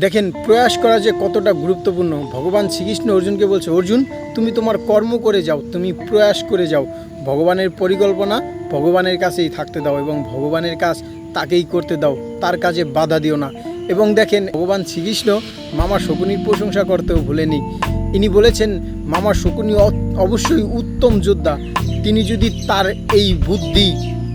দেখেন প্রয়াস করা যে কতটা গুরুত্বপূর্ণ। ভগবান শ্রীকৃষ্ণ অর্জুনকে বলছে, অর্জুন তুমি তোমার কর্ম করে যাও, তুমি প্রয়াস করে যাও, ভগবানের পরিকল্পনা ভগবানের কাছেই থাকতে দাও এবং ভগবানের কাজ তাকেই করতে দাও, তার কাজে বাধা দিও না। এবং দেখেন ভগবান শ্রীকৃষ্ণ মামা শকুনির প্রশংসা করতেও ভুলেনি। ইনি বলেছেন মামা শকুনি অবশ্যই উত্তম যোদ্ধা, তিনি যদি তার এই বুদ্ধি,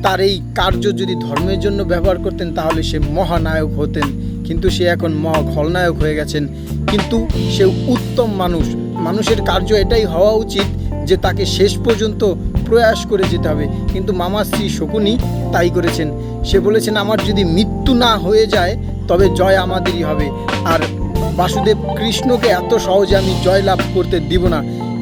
তার এই কার্য যদি ধর্মের জন্য ব্যবহার করতেন তাহলে সে মহানায়ক হতেন, কিন্তু সে এখন মহা খলনায়ক হয়ে গেছেন। কিন্তু সে উত্তম মানুষ, মানুষের কার্য এটাই হওয়া উচিত যে তাকে শেষ পর্যন্ত প্রয়াস করে যেতে হবে। কিন্তু মামা শ্রী শকুনি তাই করেছেন। সে বলেছেন আমার যদি মৃত্যু না হয়ে যায় তবে জয় আমাদেরই হবে, আর বাসুদেব কৃষ্ণকে এত সহজে আমি জয় লাভ করতে দিব না।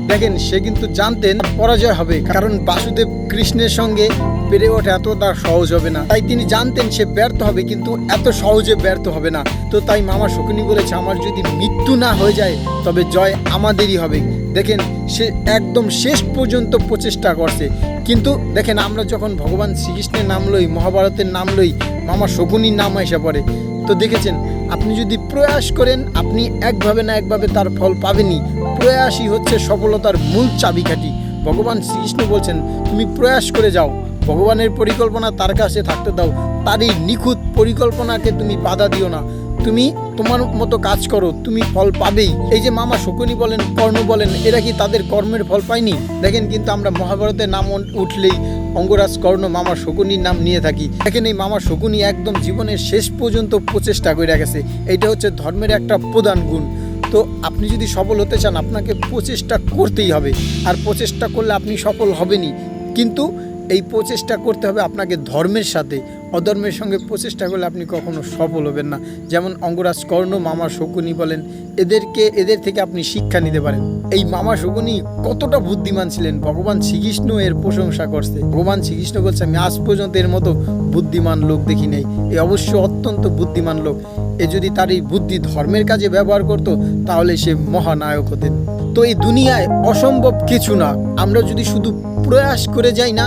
দেখেন সে কিন্তু জানতেন পরাজয় হবে, কারণ বাসুদেব কৃষ্ণের সঙ্গে পেরে ওঠা এতটা সহজ হবে না। তাই তিনি জানতেন সে ব্যর্থ হবে, কিন্তু এত সহজে ব্যর্থ হবে না। তো তাই মামা শকুনি বলেছে আমার যদি মৃত্যু না হয়ে যায় তবে জয় আমাদেরই হবে। দেখেন সে একদম শেষ পর্যন্ত প্রচেষ্টা করছে। কিন্তু দেখেন আমরা যখন ভগবান শ্রীকৃষ্ণের নাম লই, মহাভারতের নাম লই, মামা শকুনির নাম এসে পড়ে। তো দেখেছেন আপনি যদি প্রয়াস করেন আপনি একভাবে না একভাবে তার ফল পাবেনই। প্রয়াসই হচ্ছে সফলতার মূল চাবিকাঠি। ভগবান শ্রীকৃষ্ণ বলছেন তুমি প্রয়াস করে যাও, ভগবানের পরিকল্পনা তার কাছে থাকতে দাও, তার এই নিখুঁত পরিকল্পনাকে তুমি বাধা দিও না, তুমি তোমার মতো কাজ করো, তুমি ফল পাবেই। এই যে মামা শকুনি বলেন, কর্ণ বলেন, এরা কি তাদের কর্মের ফল পায়নি? দেখেন কিন্তু আমরা মহাভারতের নাম উঠলেই অঙ্গরাজ, কর্ণ, মামা শকুনির নাম নিয়ে থাকি। দেখেন এই মামা শকুনি একদম জীবনের শেষ পর্যন্ত প্রচেষ্টা করে গেছে। এইটা হচ্ছে ধর্মের একটা প্রধান গুণ। তো আপনি যদি সফল হতে চান আপনাকে প্রচেষ্টা করতেই হবে, আর প্রচেষ্টা করলে আপনি সফল হবেনই। কিন্তু এই প্রচেষ্টা করতে হবে আপনাকে ধর্মের সাথে, অধর্মের সঙ্গে প্রচেষ্টা করলে আপনি কখনো সফল হবেন না। যেমন অঙ্গরাজ, কর্ণ, মামা শকুনি বলেন, এদের থেকে আপনি শিক্ষা নিতে পারেন। এই মামা শকুনি কতটা বুদ্ধিমান ছিলেন, ভগবান শ্রীকৃষ্ণ এর প্রশংসা করছে। ভগবান শ্রীকৃষ্ণ বলছে আমি আজ পর্যন্ত এর মতো বুদ্ধিমান লোক দেখি নাই, এ অবশ্য অত্যন্ত বুদ্ধিমান লোক। এ যদি তার এই বুদ্ধি ধর্মের কাজে ব্যবহার করত তাহলে সে মহানায়ক হতেন। তো এই দুনিয়ায় অসম্ভব কিছু না, আমরা যদি শুধু প্রয়াস করে যাই না,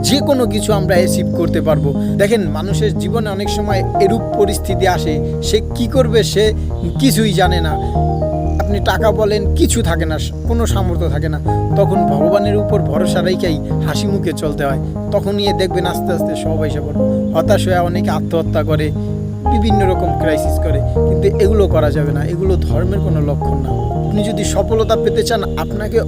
যে কোনো কিছু আমরা অ্যাচিভ করতে পারবো। দেখেন মানুষের জীবনে অনেক সময় এরূপ পরিস্থিতি আসে, সে কি করবে সে কিছুই জানে না। আপনি টাকা বলেন কিছু থাকে না, কোনো সামর্থ্য থাকে না, তখন ভগবানের উপর ভরসা রেখেই হাসি মুখে চলতে হয়। তখন নিয়ে দেখবেন আস্তে আস্তে সব এসে পড়বে। হতাশ হয়ে অনেকে আত্মহত্যা করে, বিভিন্ন রকম ক্রাইসিস করে, কিন্তু এগুলো করা যাবে না, এগুলো ধর্মের কোনো লক্ষণ না। আপনি যদি সফলতা পেতে চান আপনাকে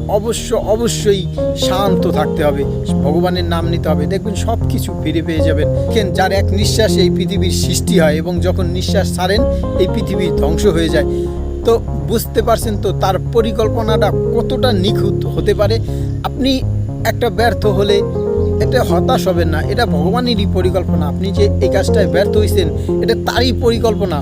অবশ্যই শান্ত থাকতে হবে, ভগবানের নাম নিতে হবে, দেখবেন সব কিছু ফিরে পেয়ে যাবেন। দেখেন যার এক নিঃশ্বাসে এই পৃথিবীর সৃষ্টি হয় এবং যখন নিঃশ্বাস ছাড়েন এই পৃথিবী ধ্বংস হয়ে যায়। তো বুঝতে পারছেন তো তার পরিকল্পনাটা কতটা নিখুঁত হতে পারে। আপনি একটা ব্যর্থ হলে এটা হতাশ হবেন না, এটা ভগবানেরই পরিকল্পনা। আপনি যে এই কাজটায় ব্যর্থ হয়েছেন এটা তারই পরিকল্পনা।